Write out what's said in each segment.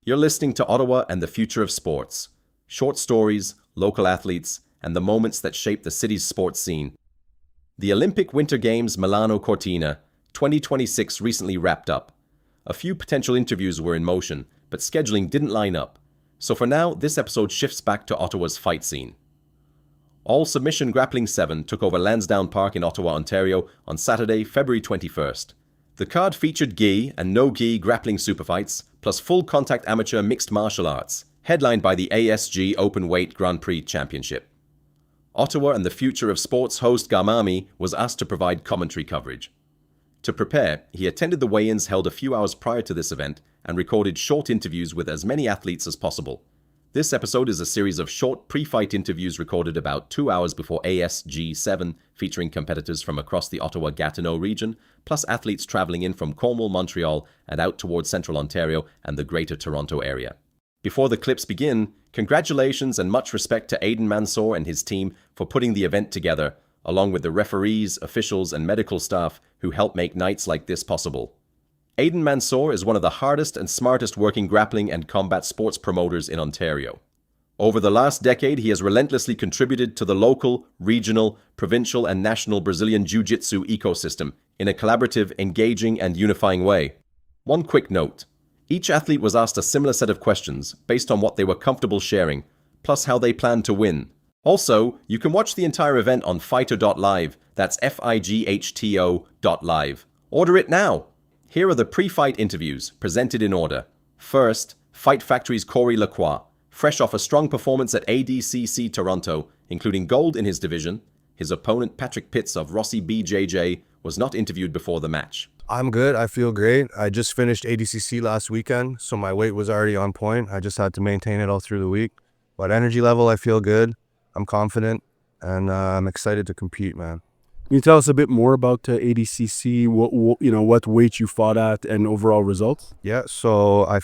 You're listening to Ottawa and the Future of Sports. Short stories, local athletes, and the moments that shape the city's sports scene. The Olympic Winter Games Milano Cortina 2026 recently wrapped up. A few potential interviews were in motion, but scheduling didn't line up. So for now, this episode shifts back to Ottawa's fight scene. All Submission Grappling 7 took over Lansdowne Park in Ottawa, Ontario on Saturday, February 21st. The card featured gi and no-gi grappling superfights, plus full-contact amateur mixed martial arts, headlined by the ASG Openweight Grand Prix Championship. Ottawa and the Future of Sports host Garmamie was asked to provide commentary coverage. To prepare, he attended the weigh-ins held a few hours prior to this event and recorded short interviews with as many athletes as possible. This episode is a series of short pre-fight interviews recorded about 2 hours before ASG 7, featuring competitors from across the Ottawa-Gatineau region, plus athletes traveling in from Cornwall, Montreal, and out towards central Ontario and the Greater Toronto area. Before the clips begin, congratulations and much respect to Aidan Mansour and his team for putting the event together, along with the referees, officials, and medical staff who help make nights like this possible. Aidan Mansour is one of the hardest and smartest working grappling and combat sports promoters in Ontario. Over the last decade, he has relentlessly contributed to the local, regional, provincial, and national Brazilian Jiu-Jitsu ecosystem in a collaborative, engaging, and unifying way. One quick note. Each athlete was asked a similar set of questions based on what they were comfortable sharing, plus how they planned to win. Also, you can watch the entire event on fighter.live, that's FIGHTO.live. Order it now! Here are the pre-fight interviews, presented in order. First, Fight Factory's Corey Lacroix, fresh off a strong performance at ADCC Toronto, including gold in his division. His opponent Patrick Pitts of Rossi BJJ was not interviewed before the match. I'm good. I feel great. I just finished ADCC last weekend, so my weight was already on point. I just had to maintain it all through the week. But energy level, I feel good. I'm confident, and I'm excited to compete, man. Can you tell us a bit more about ADCC, what weight you fought at and overall results? Yeah, so I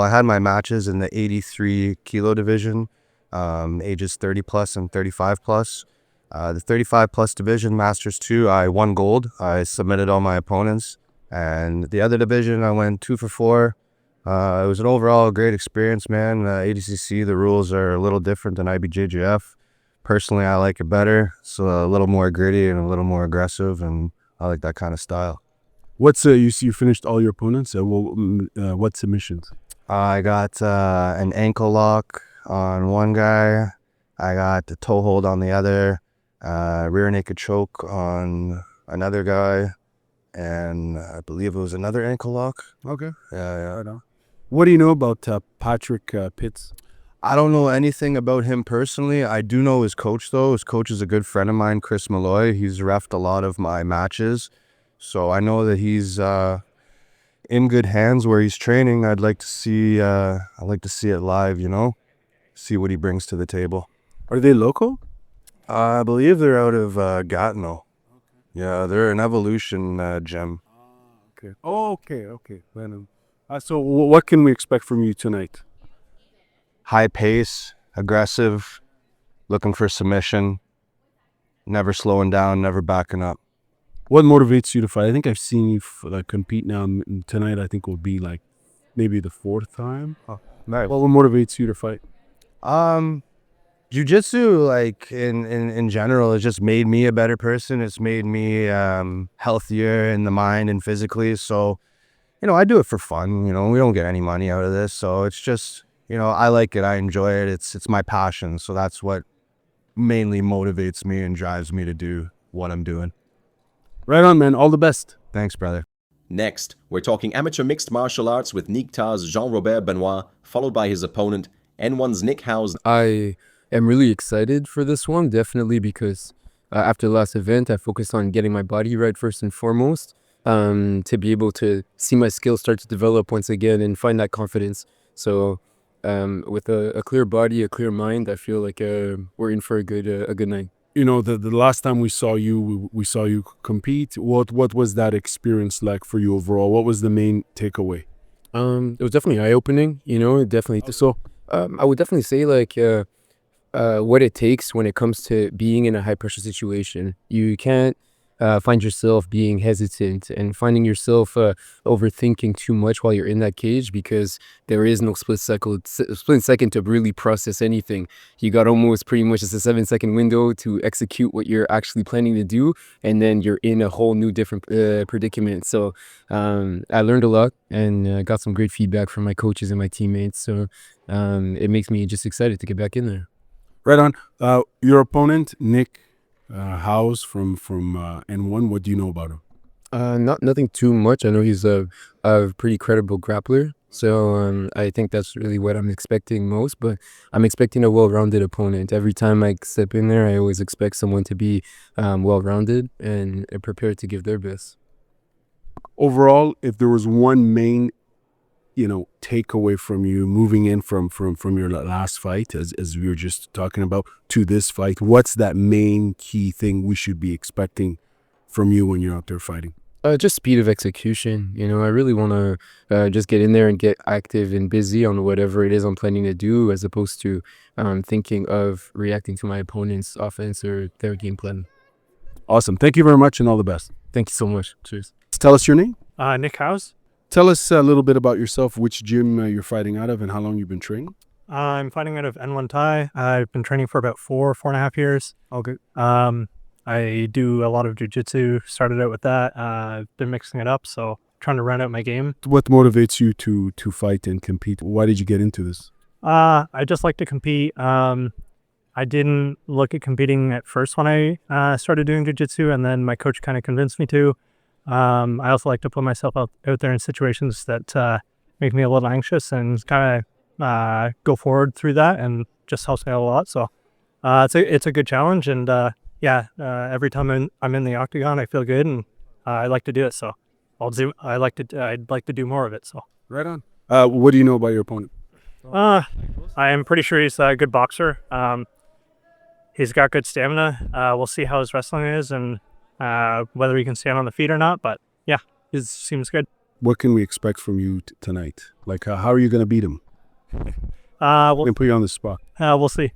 had my matches in the 83 kilo division, ages 30 plus and 35 plus. The 35 plus division, Masters 2, I won gold. I submitted all my opponents. And the other division, I went 2 for 4. It was an overall great experience, man. ADCC, the rules are a little different than IBJJF. Personally, I like it better. It's a little more gritty and a little more aggressive, and I like that kind of style. You finished all your opponents? What submissions? I got an ankle lock on one guy. I got the toe hold on the other. Rear naked choke on another guy. And I believe it was another ankle lock. Okay. Yeah. Right on. What do you know about Patrick Pitts? I don't know anything about him personally. I do know his coach, though. His coach is a good friend of mine, Chris Malloy. He's reffed a lot of my matches. So I know that he's in good hands where he's training. I'd like to see it live, see what he brings to the table. Are they local? I believe they're out of Gatineau. Yeah, they're an evolution gem. Okay. Oh, okay. So what can we expect from you tonight? High pace, aggressive, looking for submission, never slowing down, never backing up. What motivates you to fight? I think I've seen you compete now. Tonight I think will be maybe the 4th time. Oh, nice. What motivates you to fight? Jiu-Jitsu, in general, has just made me a better person. It's made me healthier in the mind and physically. So, I do it for fun. We don't get any money out of this. So it's just, I like it. I enjoy it. It's my passion. So that's what mainly motivates me and drives me to do what I'm doing. Right on, man. All the best. Thanks, brother. Next, we're talking amateur mixed martial arts with Nic Howes' Jean-Robert Benoit, followed by his opponent, N1's Nic Howes. I am really excited for this one, definitely, because after the last event, I focused on getting my body right first and foremost, to be able to see my skills start to develop once again and find that confidence. So with a clear body, a clear mind, I feel like we're in for a good night. The last time we saw you compete. What was that experience like for you overall? What was the main takeaway? It was definitely eye-opening, definitely. So I would definitely say what it takes when it comes to being in a high-pressure situation. You can't find yourself being hesitant and finding yourself overthinking too much while you're in that cage, because there is no split second to really process anything. You got almost pretty much just a 7-second window to execute what you're actually planning to do, and then you're in a whole new different predicament. So I learned a lot and got some great feedback from my coaches and my teammates. So it makes me just excited to get back in there. Right on. Your opponent, Nic Howes from N1. What do you know about him? Nothing too much. I know he's a pretty credible grappler. So I think that's really what I'm expecting most. But I'm expecting a well-rounded opponent. Every time I step in there, I always expect someone to be well-rounded and prepared to give their best. Overall, if there was one main takeaway from you moving in from your last fight, as we were just talking about, to this fight, what's that main key thing we should be expecting from you when you're out there fighting? Just speed of execution. I really want to just get in there and get active and busy on whatever it is I'm planning to do, as opposed to thinking of reacting to my opponent's offense or their game plan. Awesome. Thank you very much and all the best. Thank you so much. Cheers. Tell us your name. Nic Howes. Tell us a little bit about yourself, which gym you're fighting out of, and how long you've been training. I'm fighting out of N1 Thai. I've been training for about 4.5 years. Okay. I do a lot of jiu-jitsu. Started out with that. Been mixing it up, so trying to round out my game. What motivates you to fight and compete? Why did you get into this? I just like to compete. I didn't look at competing at first when I started doing jiu-jitsu, and then my coach kind of convinced me to. I also like to put myself out there in situations that make me a little anxious, and kind of go forward through that, and just helps me out a lot. So it's a good challenge, and every time I'm in the octagon, I feel good, and I like to do it. So I'd like to do more of it. So right on. What do you know about your opponent? I am pretty sure he's a good boxer. He's got good stamina. We'll see how his wrestling is, and whether he can stand on the feet or not. But yeah, he seems good. What can we expect from you tonight? Like, how are you going to beat him? We'll put you on the spot. We'll see.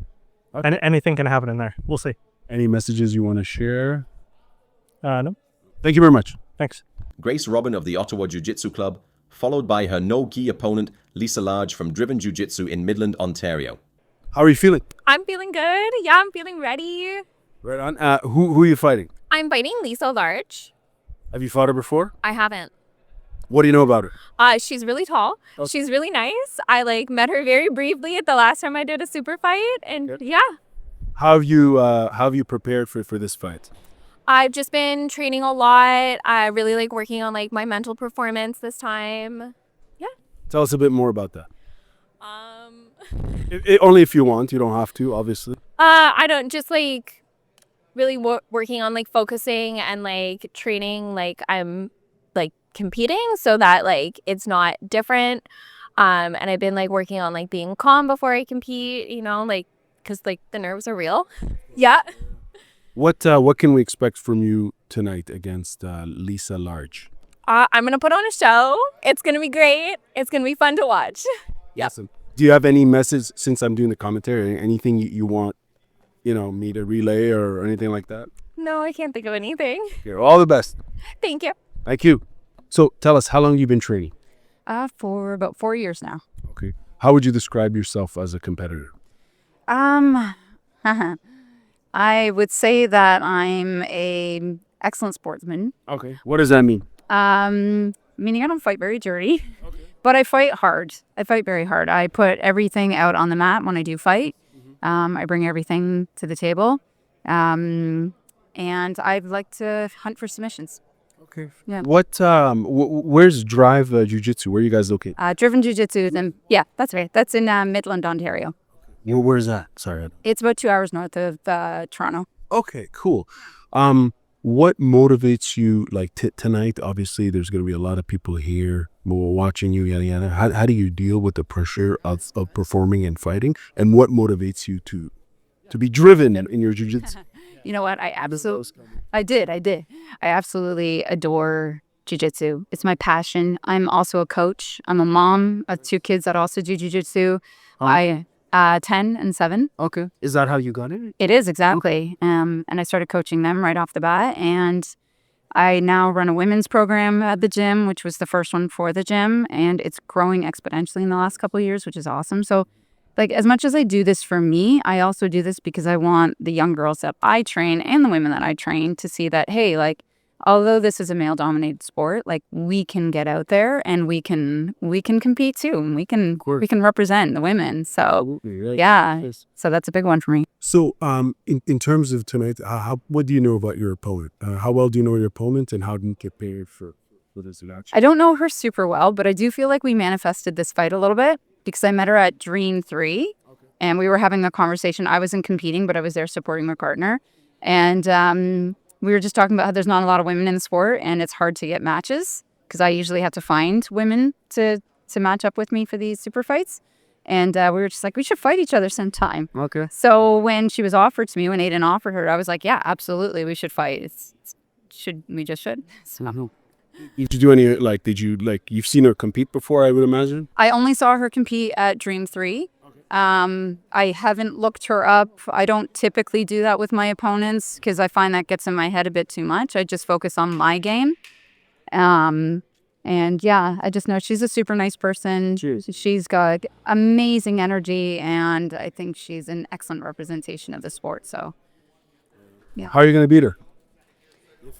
Okay. Anything can happen in there. We'll see. Any messages you want to share? No. Thank you very much. Thanks. Grace Robin of the Ottawa Jiu-Jitsu Club, followed by her no-gi opponent, Lisa Large from Driven Jiu-Jitsu in Midland, Ontario. How are you feeling? I'm feeling good. Yeah, I'm feeling ready. Right on. Who are you fighting? I'm fighting Lisa Large. Have you fought her before? I haven't. What do you know about her? She's really tall. Okay. She's really nice. I met her very briefly at the last time I did a super fight, and Good. yeah. How have you prepared for this fight? I've just been training a lot. I really like working on my mental performance this time. Yeah. Tell us a bit more about that. Only if you want. You don't have to, obviously. I don't just really working on focusing and training I'm competing, so that it's not different. And I've been working on being calm before I compete, because the nerves are real. Yeah. What can we expect from you tonight against Lisa Large? I'm gonna put on a show. It's gonna be great. It's gonna be fun to watch. Yep. Awesome. Do you have any message, since I'm doing the commentary, anything you want me to relay or anything like that? No, I can't think of anything. Okay, all the best. Thank you. Thank you. So tell us, how long have you been training? For about 4 years now. Okay. How would you describe yourself as a competitor? I would say that I'm a excellent sportsman. Okay. What does that mean? Meaning I don't fight very dirty, but I fight hard. I fight very hard. I put everything out on the mat when I do fight. I bring everything to the table. And I like to hunt for submissions. Okay. Yeah. What? Where's Drive Jiu-Jitsu? Where are you guys located? Driven Jiu-Jitsu. Yeah, that's right. That's in Midland, Ontario. Where's that? Sorry. It's about 2 hours north of Toronto. Okay, cool. What motivates you tonight? Obviously, there's going to be a lot of people here watching you, yada, yada. How do you deal with the pressure of performing and fighting? And what motivates you to be driven in your jiu-jitsu? You know what? I did. I absolutely adore jiu-jitsu. It's my passion. I'm also a coach. I'm a mom of 2 kids that also do jiu-jitsu. 10 and 7. Okay. Is that how you got it? It is, exactly. And I started coaching them right off the bat. And I now run a women's program at the gym, which was the first one for the gym, and it's growing exponentially in the last couple of years, which is awesome. So, like, as much as I do this for me, I also do this because I want the young girls that I train and the women that I train to see that, hey, like, although this is a male-dominated sport, like, we can get out there and we can compete too, and we can represent the women. So, yeah, so that's a big one for me. So, in terms of tonight, what do you know about your opponent? How well do you know your opponent, and how do you prepare for this match? I don't know her super well, but I do feel like we manifested this fight a little bit because I met her at Dream 3, and we were having a conversation. I wasn't competing, but I was there supporting my partner, and we were just talking about how there's not a lot of women in the sport, and it's hard to get matches because I usually have to find women to match up with me for these super fights. And we were just like, we should fight each other sometime. Okay. So when she was offered to me, when Aiden offered her, I was like, yeah, absolutely, we should fight. We just should. So. Did you do any, you've seen her compete before, I would imagine? I only saw her compete at Dream 3. I haven't looked her up. I don't typically do that with my opponents because I find that gets in my head a bit too much. I just focus on my game. And yeah, I just know she's a super nice person. She's got amazing energy, and I think she's an excellent representation of the sport. So, yeah. How are you going to beat her?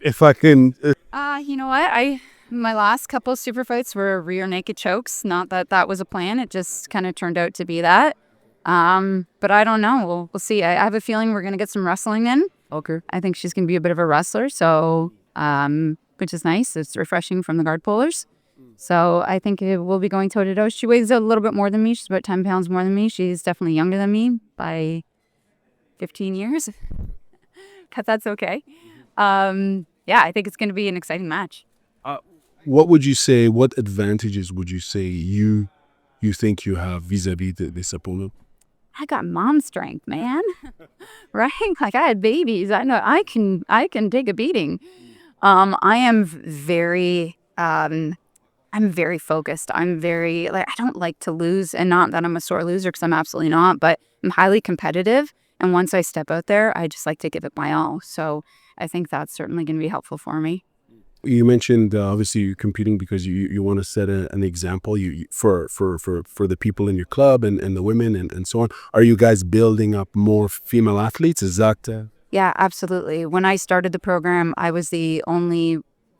If I can... You know what? My last couple of super fights were rear naked chokes. Not that that was a plan. It just kind of turned out to be that. But I don't know. We'll see. I have a feeling we're going to get some wrestling in. Okay. I think she's going to be a bit of a wrestler. So, which is nice. It's refreshing from the guard pullers. So I think we'll be going toe to toe. She weighs a little bit more than me. She's about 10 pounds more than me. She's definitely younger than me by 15 years. But that's okay. Yeah, I think it's going to be an exciting match. What would you say, what advantages would you say you think you have vis-a-vis this opponent? I got mom strength, man. Right? Like, I had babies. I know I can take a beating. I'm very focused. I'm very, I don't like to lose, and not that I'm a sore loser because I'm absolutely not, but I'm highly competitive. And once I step out there, I just like to give it my all. So I think that's certainly going to be helpful for me. You mentioned obviously you're competing because you want to set an example for the people in your club and the women and so on. Are you guys building up more female athletes? Is that? Yeah, absolutely. When I started the program, I was the only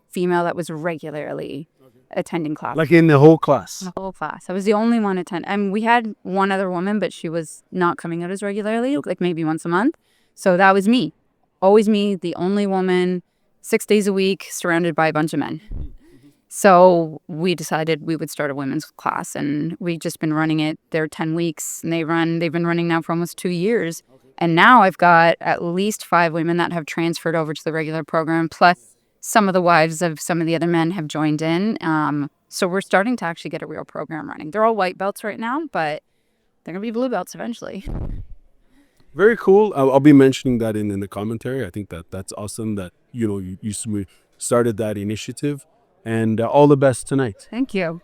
female that was regularly attending class. Like in the whole class? The whole class. I was the only one attending. And we had one other woman, but she was not coming out as regularly, like maybe once a month. So that was me. Always me, the only woman, 6 days a week, surrounded by a bunch of men. So we decided we would start a women's class, and we've just been running it. They're 10 weeks, and they've been running now for almost 2 years. And now I've got at least 5 women that have transferred over to the regular program, plus some of the wives of some of the other men have joined in. So we're starting to actually get a real program running. They're all white belts right now, but they're going to be blue belts eventually. Very cool. I'll be mentioning that in the commentary. I think that's awesome that, you started that initiative, and all the best tonight. Thank you.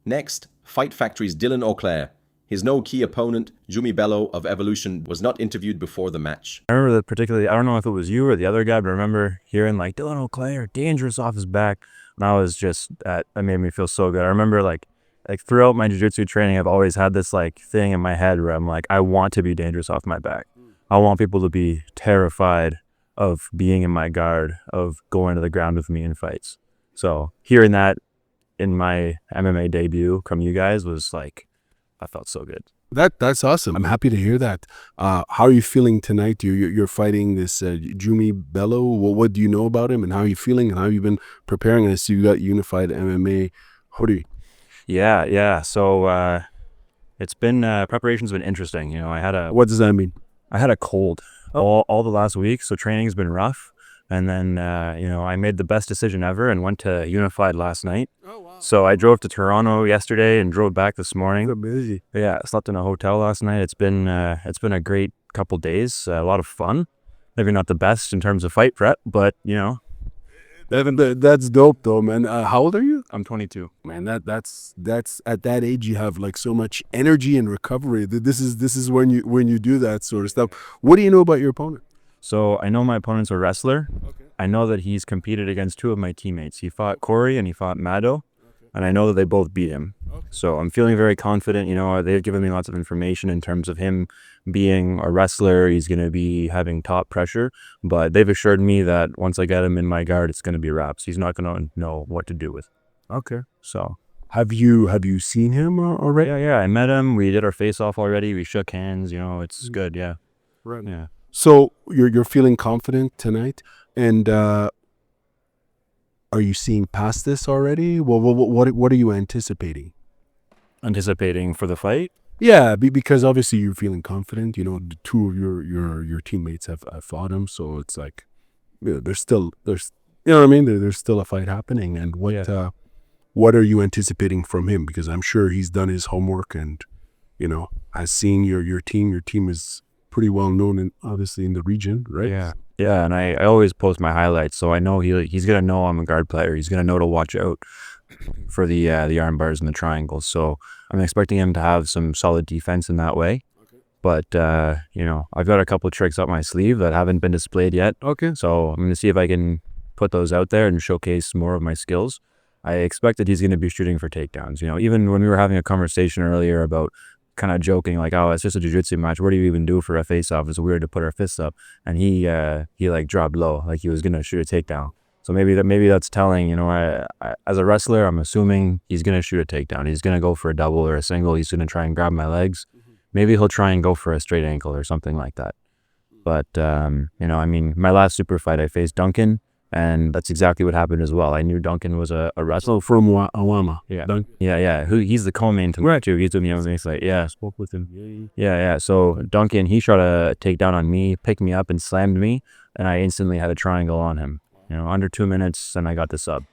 Next, Fight Factory's Dylan Auclair. His no-key opponent, Jumi Bello of Evolution, was not interviewed before the match. I remember that particularly, I don't know if it was you or the other guy, but I remember hearing Dylan Auclair, dangerous off his back. And I was just, that made me feel so good. I remember like throughout my jiu-jitsu training, I've always had this thing in my head where I'm like, I want to be dangerous off my back. I want people to be terrified of being in my guard, of going to the ground with me in fights. So hearing that in my MMA debut from you guys was I felt so good. That's awesome. I'm happy to hear that. How are you feeling tonight? You're fighting this Jumi Bello. What do you know about him, and how are you feeling, and how have you been preparing? I see you got Unified MMA. How do you? Yeah. So it's been preparation's been interesting. What does that mean? I had a cold all the last week, so training's been rough. And then, I made the best decision ever and went to Unified last night. Oh, wow. So I drove to Toronto yesterday and drove back this morning. So busy. Yeah, I slept in a hotel last night. It's been a great couple days, a lot of fun. Maybe not the best in terms of fight prep, but, That's dope though, man. How old are you? I'm 22. Man, that's at that age you have so much energy and recovery. This is when you do that sort of stuff. What do you know about your opponent? So I know my opponent's a wrestler. Okay. I know that he's competed against 2 of my teammates. He fought Corey and he fought Mado, and I know that they both beat him. So I'm feeling very confident. They've given me lots of information in terms of him being a wrestler. He's going to be having top pressure, but they've assured me that once I get him in my guard, it's going to be wraps. He's not going to know what to do with. Okay. So Have you seen him already? yeah, I met him. We did our face-off already. We shook hands. It's good. Yeah. Right. Yeah. So you're feeling confident tonight, and are you seeing past this already? Well, what are you anticipating? Anticipating for the fight? Yeah, because obviously you're feeling confident. The 2 of your teammates have fought him, so it's like, there's what I mean. There's still a fight happening, and what are you anticipating from him? Because I'm sure he's done his homework, and has seen your team. Your team is pretty well known, obviously in the region, right? Yeah, and I always post my highlights, so I know he's gonna know I'm a guard player. He's gonna know to watch out for the arm bars and the triangles. So I'm expecting him to have some solid defense in that way. But I've got a couple of tricks up my sleeve that haven't been displayed yet. Okay. So I'm gonna see if I can put those out there and showcase more of my skills. I expect that he's gonna be shooting for takedowns. Even when we were having a conversation earlier about kind of joking, like, oh, it's just a jiu-jitsu match. What do you even do for a face-off? It's weird to put our fists up. And he like dropped low, like he was gonna shoot a takedown. So maybe that's telling. I, as a wrestler, I'm assuming he's gonna shoot a takedown. He's gonna go for a double or a single. He's gonna try and grab my legs. Maybe he'll try and go for a straight ankle or something like that. But my last super fight, I faced Duncan, and that's exactly what happened as well. I knew Duncan was a wrestler From Awama. Yeah. He's the co-main to too. He's doing the MMA fight. Yeah. Spoke with him. Yeah. So Duncan, he shot a takedown on me, picked me up and slammed me, and I instantly had a triangle on him. Under 2 minutes, and I got the sub.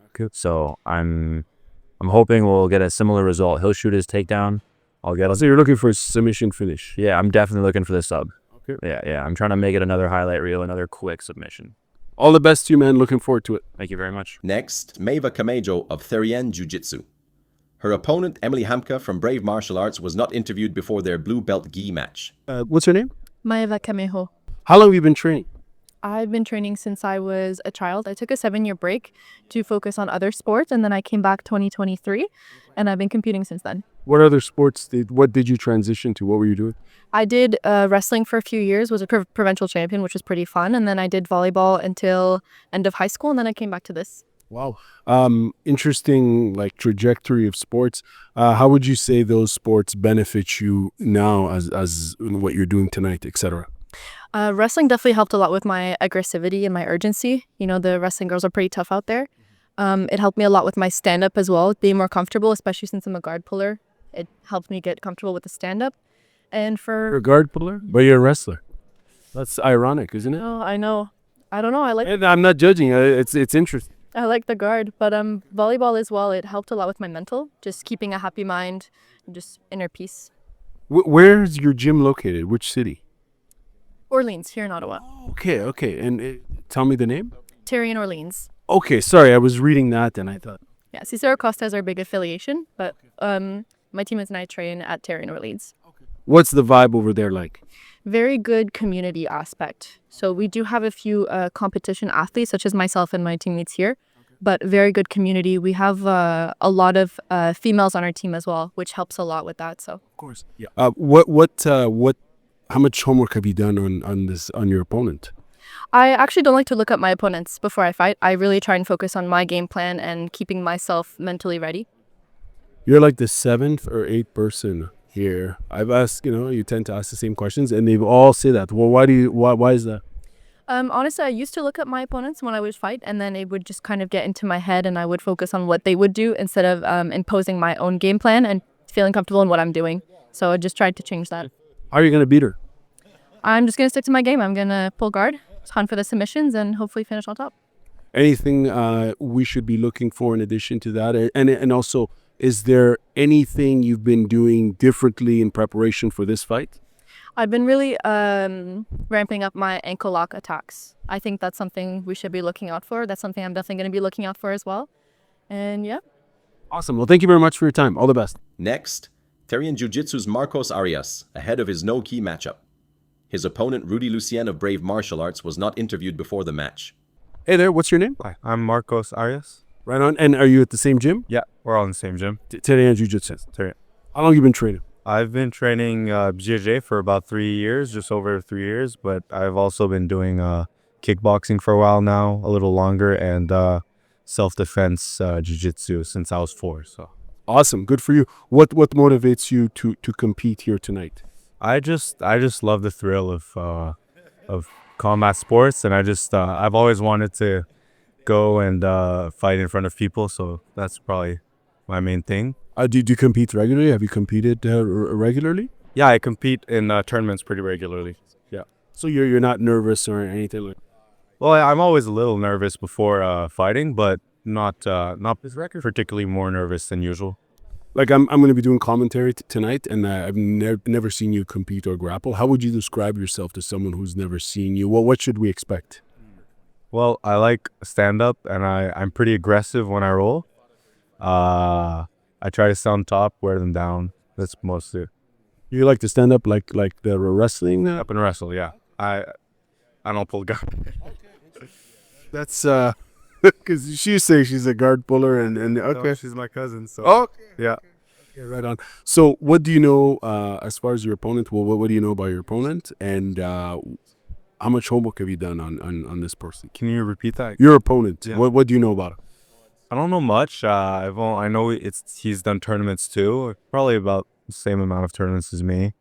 Okay. So I'm hoping we'll get a similar result. He'll shoot his takedown. I'll get. So you're looking for a submission finish? Yeah, I'm definitely looking for the sub. Okay. Yeah. I'm trying to make it another highlight reel, another quick submission. All the best to you, man. Looking forward to it. Thank you very much. Next, Maeva Camejo of Therien Jiu-Jitsu. Her opponent, Emily Hamka from Brave Martial Arts, was not interviewed before their blue belt gi match. What's her name? Maeva Camejo. How long have you been training? I've been training since I was a child. I took a 7-year break to focus on other sports, and then I came back 2023, and I've been competing since then. What other sports what did you transition to? What were you doing? I did wrestling for a few years, was a provincial champion, which was pretty fun, and then I did volleyball until end of high school, and then I came back to this. Wow. Interesting trajectory of sports. How would you say those sports benefit you now as what you're doing tonight, etc.? Wrestling definitely helped a lot with my aggressivity and my urgency. The wrestling girls are pretty tough out there. It helped me a lot with my stand-up as well, being more comfortable, especially since I'm a guard puller. It helped me get comfortable with the stand-up. And You're a guard puller? But you're a wrestler. That's ironic, isn't it? Oh, I know. I don't know. And I'm not judging. It's interesting. I like the guard, but volleyball as well. It helped a lot with my mental, just keeping a happy mind, just inner peace. Where's your gym located? Which city? Orléans, here in Ottawa. Okay. And tell me the name? Therien, Orléans. Okay, sorry. I was reading that and I thought. Yeah, Cicero Costa is our big affiliation, but my teammates and I train at Therien, Orléans. What's the vibe over there like? Very good community aspect. So we do have a few competition athletes, such as myself and my teammates here, but very good community. We have a lot of females on our team as well, which helps a lot with that. So of course, yeah. How much homework have you done on your opponent? I actually don't like to look at my opponents before I fight. I really try and focus on my game plan and keeping myself mentally ready. You're like the 7th or 8th person here. I've asked, you tend to ask the same questions, and they've all say that. Well, why is that? Honestly, I used to look at my opponents when I would fight, and then it would just kind of get into my head, and I would focus on what they would do instead of imposing my own game plan and feeling comfortable in what I'm doing. So I just tried to change that. How are you going to beat her? I'm just going to stick to my game. I'm going to pull guard, hunt for the submissions, and hopefully finish on top. Anything we should be looking for in addition to that? And also, is there anything you've been doing differently in preparation for this fight? I've been really ramping up my ankle lock attacks. I think that's something we should be looking out for. That's something I'm definitely going to be looking out for as well. And yeah. Awesome. Well, thank you very much for your time. All the best. Next, Therien Jiu-Jitsu's Marcos Arias, ahead of his no-ki matchup. His opponent, Rudy Lucien of Brave Martial Arts, was not interviewed before the match. Hey there, what's your name? Hi, I'm Marcos Arias. Right on. And are you at the same gym? Yeah, we're all in the same gym. Therien Jiu-Jitsu. Therien. How long you been training? I've been training BJJ for about 3 years, just over 3 years, but I've also been doing kickboxing for a while now, a little longer, and self-defense jiu-jitsu since I was 4. So Awesome. Good for you. What motivates you to compete here tonight? I just love the thrill of combat sports, and I've always wanted to go and fight in front of people, so that's probably my main thing. Do you compete regularly? Have you competed regularly? Yeah, I compete in tournaments pretty regularly. Yeah. So you're not nervous or anything like? Well, I'm always a little nervous before fighting, but not particularly more nervous than usual. Like I'm going to be doing commentary tonight, and I've never seen you compete or grapple. How would you describe yourself to someone who's never seen you? What should we expect? Well, I like stand-up, and I'm pretty aggressive when I roll. I try to sound top, wear them down. That's mostly it. You like to stand up like the wrestling? Up and wrestle, yeah. I don't pull guard. That's because she says she's a guard puller, and okay. No, she's my cousin, so. Oh, Yeah. okay, right on. So, what do you know as far as your opponent? Well, what do you know about your opponent, and how much homework have you done on this person? Can you repeat that? Your opponent. Yeah. What do you know about him? I don't know much. I know he's done tournaments too. Probably about the same amount of tournaments as me.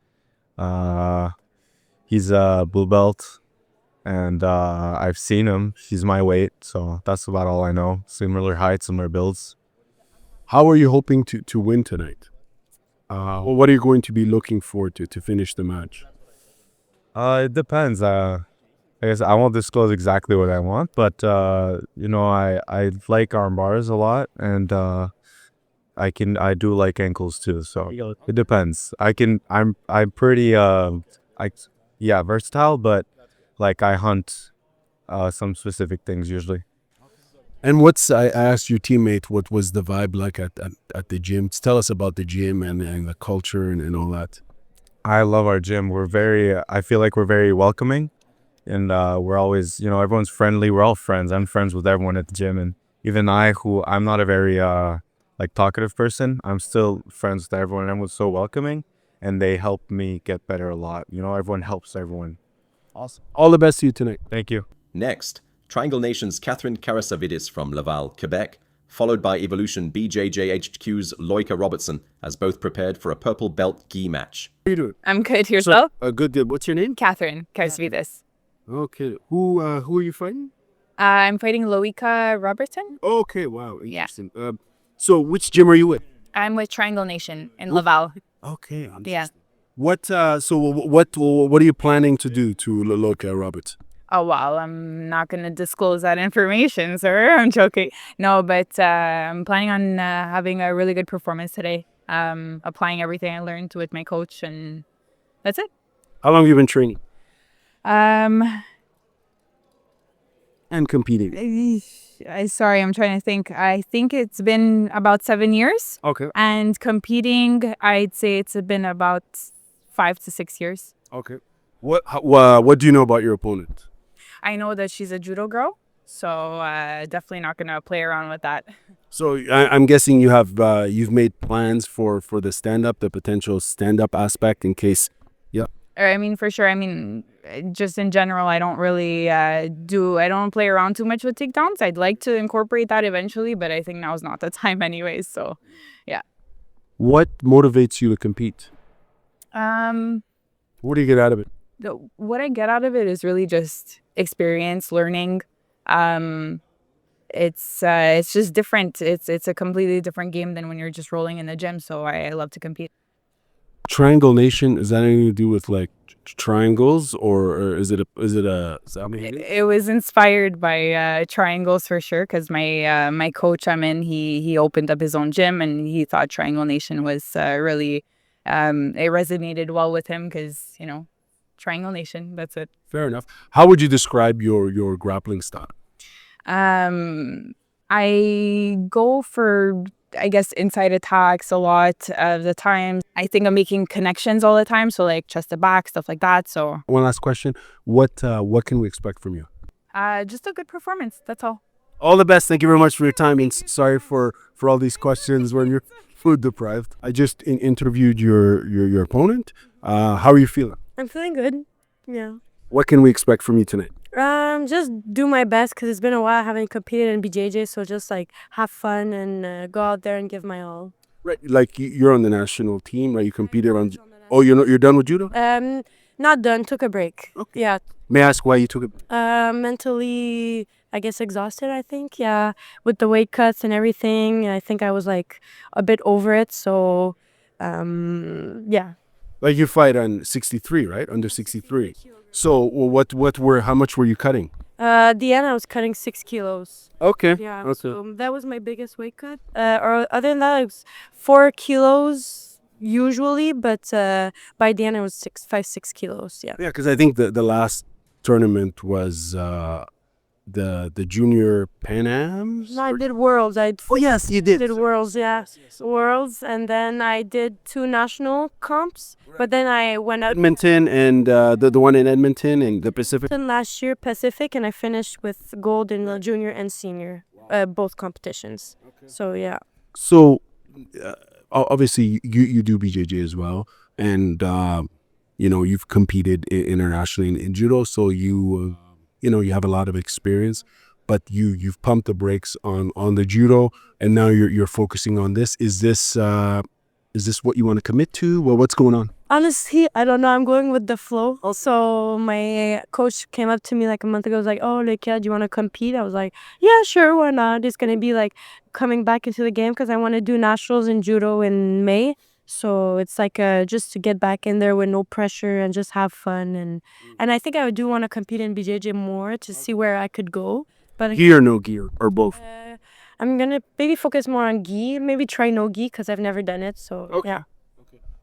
He's a blue belt, and I've seen him. He's my weight, so that's about all I know. Similar height, similar builds. How are you hoping to win tonight? What are you going to be looking for to finish the match? It depends. I guess I won't disclose exactly what I want, but I like arm bars a lot, and I do like ankles too. So it depends. I'm pretty versatile, but like I hunt some specific things usually. And I asked your teammate what was the vibe like at the gym. Tell us about the gym and the culture and all that. I love our gym. I feel like we're very welcoming, and we're always, everyone's friendly. We're all friends. I'm friends with everyone at the gym, and even I'm not a very talkative person. I'm still friends with everyone. Everyone's so welcoming, and they help me get better a lot. Everyone helps everyone. Awesome. All the best to you tonight. Thank you. Next, Triangle Nation's Catherine Karassavidis from Laval, Quebec, followed by Evolution BJJHQ's Loika Robertson, as both prepared for a purple belt gi match. How are you doing? I'm good. Yourself? Good. What's your name? Catherine Karassavidis. Okay. Who are you fighting? I'm fighting Loika Robertson. Okay. Wow. Yeah. Interesting. So which gym are you with? I'm with Triangle Nation in Laval. Okay. Yeah. What are you planning to do to Loika Roberts? Oh, wow. I'm not going to disclose that information, sir. I'm joking. No, but I'm planning on having a really good performance today. Applying everything I learned with my coach, and that's it. How long have you been training? And competing? Sorry, I'm trying to think. I think it's been about 7 years. Okay. And competing, I'd say it's been about 5 to 6 years. Okay. What do you know about your opponent? I know that she's a judo girl, so definitely not going to play around with that. So I'm guessing you've made plans for the stand-up, the potential stand-up aspect in case. Yeah. I mean, for sure. I mean, just in general, I don't really I don't play around too much with takedowns. I'd like to incorporate that eventually, but I think now's not the time anyways. So, yeah. What motivates you to compete? What do you get out of it? What I get out of it is really just experience, learning. It's just different. It's a completely different game than when you're just rolling in the gym. So I love to compete. Triangle Nation, is that anything to do with like triangles, or is it It was inspired by triangles for sure, because my coach he opened up his own gym, and he thought Triangle Nation was really it resonated well with him, because Triangle Nation, that's it. Fair enough. How would you describe your grappling style? I go for, I guess, inside attacks a lot of the time. I think I'm making connections all the time, so like chest to back, stuff like that. So one last question: what can we expect from you? Just a good performance. That's all. All the best. Thank you very much for your time. And sorry for all these questions when you're food deprived. I just interviewed your opponent. How are you feeling? I'm feeling good. Yeah. What can we expect from you tonight? Just do my best because it's been a while I haven't competed in BJJ, so just like have fun and go out there and give my all. Right, like you're on the national team, right? You competed on. Oh, you're done with judo? Not done. Took a break. Okay. Yeah. May I ask why you took it? Mentally, I guess exhausted. I think. Yeah, with the weight cuts and everything, I think I was like a bit over it. So, yeah. Like you fight on 63, right? Under 63. So how much were you cutting? At the end, I was cutting 6 kilos. Okay. Yeah, Okay. so that was my biggest weight cut. Or other than that, it was 4 kilos usually, but by the end, it was 6 kilos. Yeah. Yeah, because I think the last tournament was the Junior Pan Ams. No, I did Worlds. Oh yes, you did. Did Worlds, yeah. Worlds, and then I did 2 national comps. But then I went out Edmonton and the one in Edmonton and the Pacific. last year, Pacific, and I finished with gold in the junior and senior, both competitions. Okay. So yeah. So obviously you do BJJ as well, and you've competed internationally in judo, so you have a lot of experience. But you've pumped the brakes on the judo, and now you're focusing on this. Is this what you want to commit to? Well, what's going on? Honestly, I don't know. I'm going with the flow. Also, my coach came up to me like a month ago. Was like, "Oh, Lekia, do you want to compete?" I was like, "Yeah, sure, why not?" It's gonna be like coming back into the game because I want to do nationals in judo in May. So it's like just to get back in there with no pressure and just have fun. And I think I do want to compete in BJJ more to see where I could go. But Gi or no gi or both? I'm gonna maybe focus more on gi. Maybe try no gi because I've never done it. So Okay. yeah.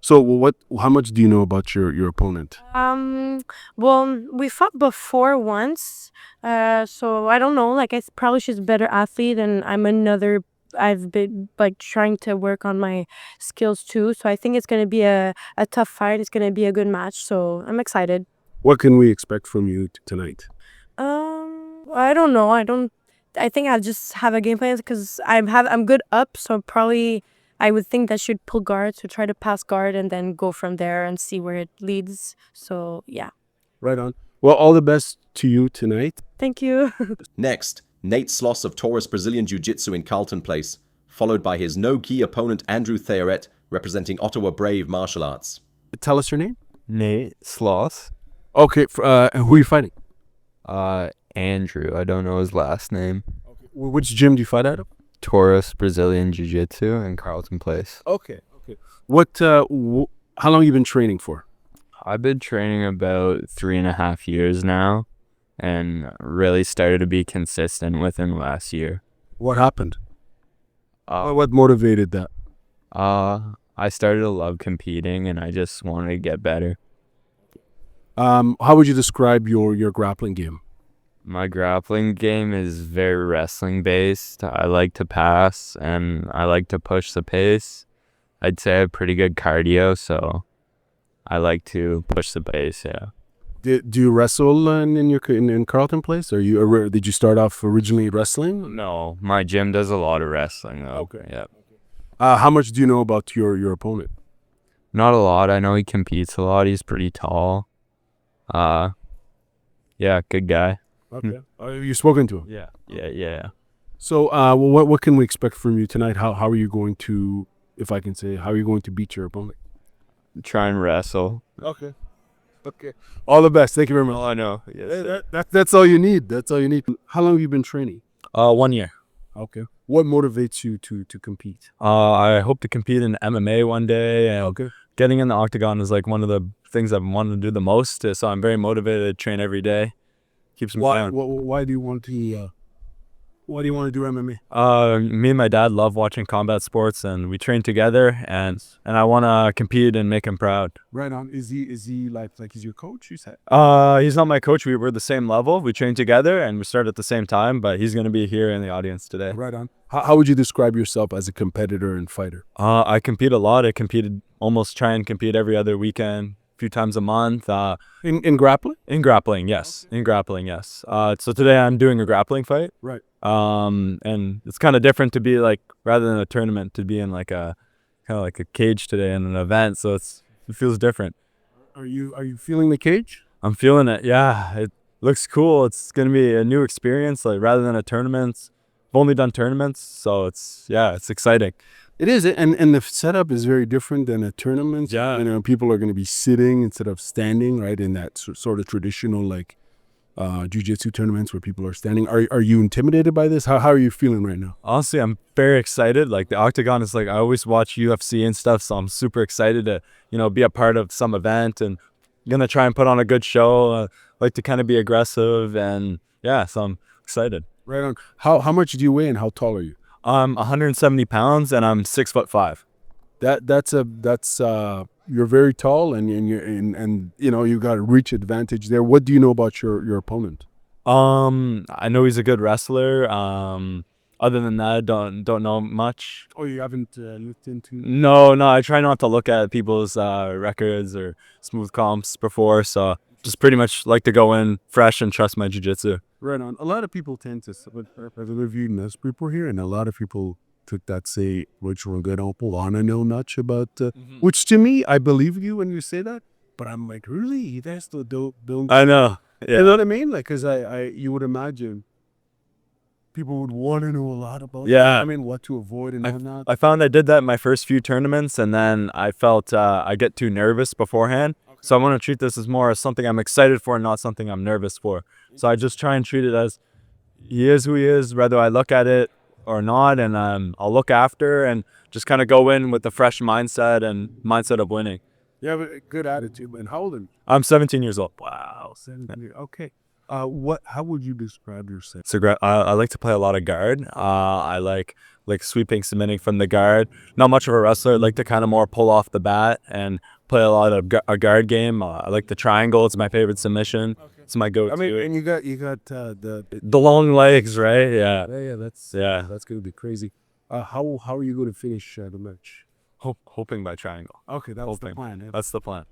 So how much do you know about your opponent? Well, we fought before once. So I don't know. Like probably she's a better athlete, and I've been like trying to work on my skills too. So I think it's gonna be a tough fight. It's gonna be a good match. So I'm excited. What can we expect from you tonight? I don't know. I think I'll just have a game plan because I'm good up. So probably I would think that should pull guard to try to pass guard and then go from there and see where it leads. So yeah. Right on. Well, all the best to you tonight. Thank you. Next, Nate Sloss of Taurus Brazilian Jiu-Jitsu in Carleton Place, followed by his no-gi opponent Andrew Therien, representing Ottawa Brave Martial Arts. Tell us your name. Nate Sloss. Okay. Who are you fighting? Andrew. I don't know his last name. Okay. Which gym do you fight out of? Taurus Brazilian Jiu-Jitsu in Carleton Place. Okay. What? How long have you been training for? I've been training about 3.5 years now, and really started to be consistent within last year. What happened? What motivated that? I started to love competing, and I just wanted to get better. How would you describe your grappling game? My grappling game is very wrestling based. I like to pass and I like to push the pace. I'd say I have pretty good cardio, so I like to push the pace, yeah. Do you wrestle in Carleton Place? Or did you start off originally wrestling? No, my gym does a lot of wrestling though. Okay. Yeah. How much do you know about your opponent? Not a lot. I know he competes a lot. He's pretty tall. Yeah, good guy. Okay. You've spoken to him? Yeah. So, what can we expect from you tonight? How are you going to, if I can say, how are you going to beat your opponent? Try and wrestle. Okay. All the best. Thank you very much. All I know. Yes. That's all you need. That's all you need. How long have you been training? 1 year. Okay. What motivates you to compete? I hope to compete in MMA one day. And okay. Getting in the octagon is like one of the things I've wanted to do the most. So I'm very motivated to train every day. Keeps me going. Why do you want to? Why do you want to do MMA? Me and my dad love watching combat sports, and we train together. And I want to compete and make him proud. Right on. Is he like he's your coach? You said. He's not my coach. We were the same level. We train together, and we start at the same time. But he's going to be here in the audience today. Right on. How would you describe yourself as a competitor and fighter? I compete a lot. I almost try and compete every other weekend. few times a month. In grappling? In grappling, yes. In grappling, yes. So today I'm doing a grappling fight. Right. And it's kind of different to be like, rather than a tournament, to be in like a kind of like a cage today in an event. So it feels different. Are you feeling the cage? I'm feeling it. Yeah, it looks cool. It's gonna be a new experience. Like rather than a tournament, I've only done tournaments, so it's exciting. It is, and the setup is very different than a tournament. Yeah. You know, people are going to be sitting instead of standing, right? In that sort of traditional like jiu-jitsu tournaments where people are standing. Are you intimidated by this? How are you feeling right now? Honestly, I'm very excited. Like the octagon is like, I always watch UFC and stuff, so I'm super excited to, be a part of some event and gonna try and put on a good show. Like to kind of be aggressive and so I'm excited. Right on. How much do you weigh and how tall are you? I'm 170 pounds and I'm 6'5". That's you're very tall and you got a reach advantage there. What do you know about your opponent? I know he's a good wrestler. Other than that, I don't know much. Oh, you haven't looked into? No, I try not to look at people's records or smooth comps before, so just pretty much like to go in fresh and trust my jiu-jitsu. Right on. A lot of people tend to, I've interviewed most people here, and a lot of people took that say, which we're going to want to know much about, which to me, I believe you when you say that, but I'm like, really? That's the don't. I know. Yeah. You know what I mean? Like, because you would imagine people would want to know a lot about what to avoid and whatnot. I found I did that in my first few tournaments, and then I felt I get too nervous beforehand. Okay. So I want to treat this as more as something I'm excited for and not something I'm nervous for. So I just try and treat it as he is who he is, whether I look at it or not, and I'll look after and just kind of go in with a fresh mindset of winning. You have a good attitude. And how old are you? I'm 17 years old. Wow, 17 years. Okay. How would you describe yourself? So I like to play a lot of guard. I like sweeping, submitting from the guard. Not much of a wrestler. I like to kind of more pull off the bat and play a lot of a guard game. I like the triangle. It's my favorite submission. Okay. It's my go-to. I mean, and you got the long legs, right? Yeah. Yeah. That's gonna be crazy. How are you going to finish the match? Hoping by triangle. Okay, that's the plan. Yeah. That's the plan.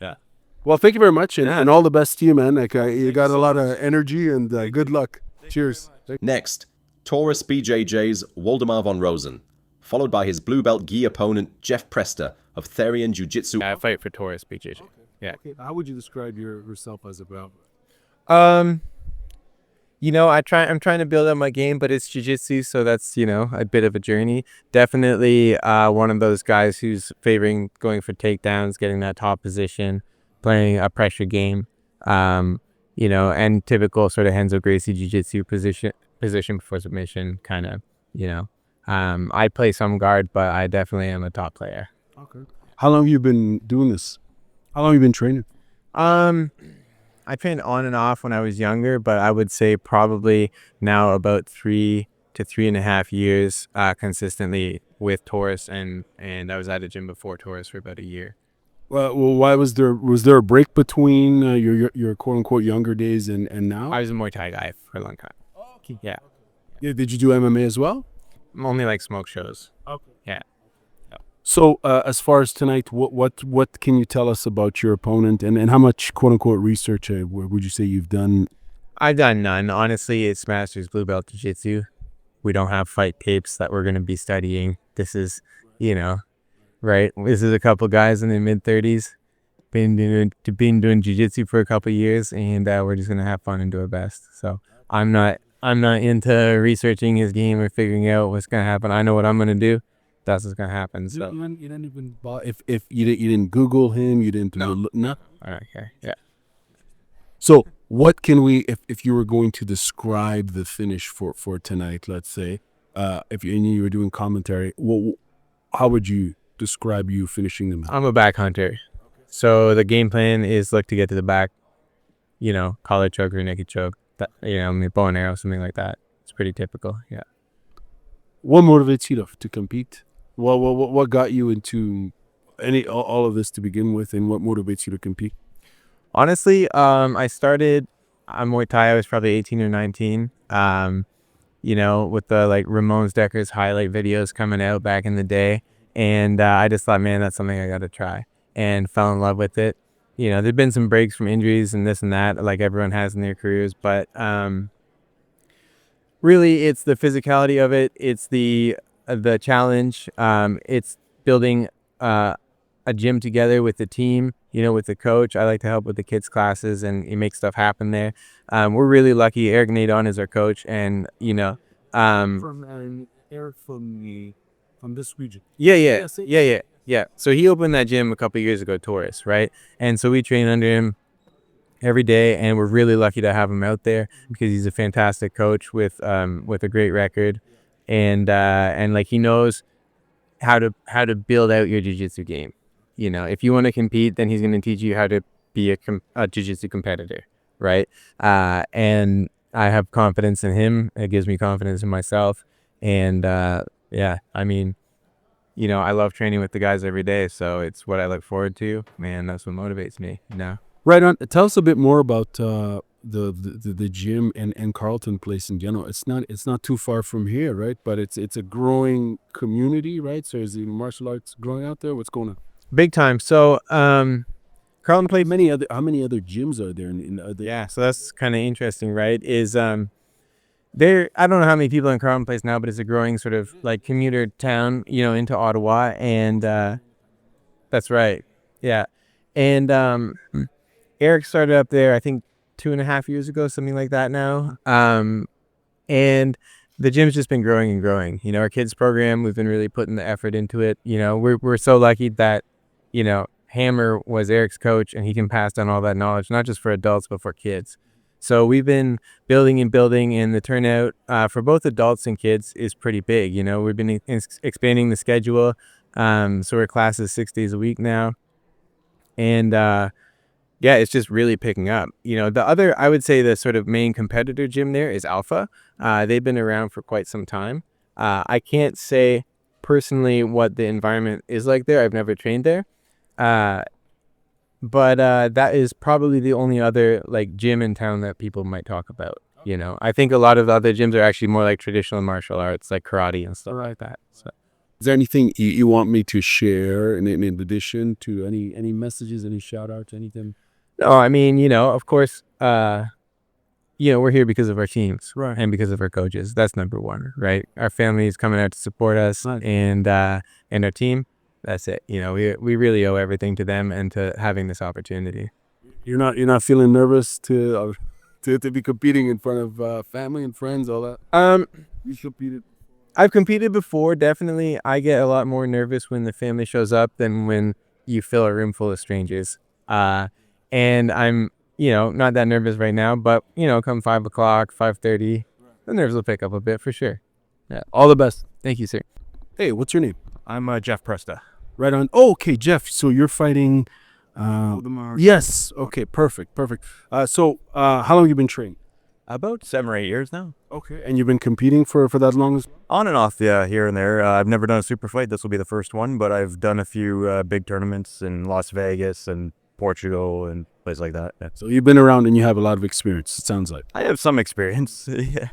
Yeah. Well, thank you very much, and all the best to you, man. Like you got a lot of energy, and good luck. Cheers. Next, Taurus BJJ's Waldemar von Rosen, followed by his blue belt gi opponent Jeff Presta of Therien Jiu-Jitsu. I fight for Taurus BJJ. Okay. Yeah. Okay. How would you describe yourself as a brown? I'm trying to build up my game, but it's jiu-jitsu, so that's, a bit of a journey. Definitely one of those guys who's favoring going for takedowns, getting that top position, playing a pressure game, and typical sort of Renzo Gracie jiu-jitsu position before submission, kind of, I play some guard, but I definitely am a top player. Okay. How long have you been doing this? How long have you been training? I trained on and off when I was younger, but I would say probably now about 3 to 3.5 years consistently with Taurus, and I was at a gym before Taurus for about a year. Well, why was there a break between your quote unquote younger days and now? I was a Muay Thai guy for a long time. Okay. Yeah. Did you do MMA as well? Only like smoke shows. Okay. Yeah. So as far as tonight, what can you tell us about your opponent and how much quote unquote research would you say you've done? I've done none. Honestly, it's Masters Blue Belt Jiu-Jitsu. We don't have fight tapes that we're going to be studying. This is, right? This is a couple guys in their mid-30s, been doing jiu-jitsu for a couple years, and we're just gonna have fun and do our best. So I'm not into researching his game or figuring out what's gonna happen. I know what I'm gonna do. That's what's gonna happen. So you didn't even if you didn't Google him, you didn't no. Okay, yeah. So what can we if you were going to describe the finish for tonight, let's say, if you were doing commentary, how would you describe you finishing them? I'm a back hunter. So the game plan is look to get to the back, collar choke or naked choke, bow and arrow, something like that. It's pretty typical, yeah. What motivates you to compete? What got you into all of this to begin with, and what motivates you to compete? Honestly, I started Muay Thai. I was probably 18 or 19. With the Ramon's Decker's highlight videos coming out back in the day. And I just thought, man, that's something I got to try, and fell in love with it. there've been some breaks from injuries and this and that, like everyone has in their careers, but really it's the physicality of it. It's the challenge. It's building a gym together with the team, with the coach. I like to help with the kids' classes and make stuff happen there. We're really lucky. Eric Nadon is our coach, and From Eric from this region. Yeah. So he opened that gym a couple of years ago, Taurus, right? And so we train under him every day, and we're really lucky to have him out there because he's a fantastic coach with a great record, and like he knows how to build out your jiu-jitsu game. If you want to compete, then he's going to teach you how to be a jiu-jitsu competitor, right? And I have confidence in him. It gives me confidence in myself, and I love training with the guys every day, so it's what I look forward to, man. That's what motivates me. Right on. Tell us a bit more about the gym and Carleton Place in general. It's not too far from here, right? But it's a growing community, right? So is the martial arts growing out there? What's going on? Big time. So Carleton Place. How many other gyms are there in other? Yeah, so that's kind of interesting, right? Is there, I don't know how many people in Carleton Place now, but it's a growing sort of like commuter town, into Ottawa, and that's right. Yeah. And Eric started up there, I think 2.5 years ago, something like that now. And the gym's just been growing and growing. Our kids program, we've been really putting the effort into it. We're so lucky that, Hammer was Eric's coach, and he can pass down all that knowledge, not just for adults, but for kids. So we've been building, and the turnout for both adults and kids is pretty big. We've been expanding the schedule. So we're classes 6 days a week now. And it's just really picking up. The other, I would say the sort of main competitor gym there is Alpha. They've been around for quite some time. I can't say personally what the environment is like there. I've never trained there. But that is probably the only other like gym in town that people might talk about. I think a lot of the other gyms are actually more like traditional martial arts, like karate and stuff like that. So, is there anything you want me to share in addition to any messages, any shout outs, anything? No, I mean, of course, we're here because of our teams, right, and because of our coaches. That's number one, right? Our family is coming out to support us, right, and our team. That's it. We really owe everything to them and to having this opportunity. You're not feeling nervous to be competing in front of family and friends, all that? You competed. I've competed before, definitely. I get a lot more nervous when the family shows up than when you fill a room full of strangers. And I'm, not that nervous right now, but, come 5 o'clock, 5:30, the nerves will pick up a bit for sure. Yeah. All the best. Thank you, sir. Hey, what's your name? I'm Jeff Presta. Right on. Oh, okay, Jeff. So you're fighting. Yes. Okay. Perfect. So how long have you been training? About 7 or 8 years now. Okay. And you've been competing for that long? On and off, yeah, here and there. I've never done a super fight. This will be the first one, but I've done a few big tournaments in Las Vegas and Portugal and places like that. Yeah. So you've been around and you have a lot of experience, it sounds like. I have some experience. Yeah.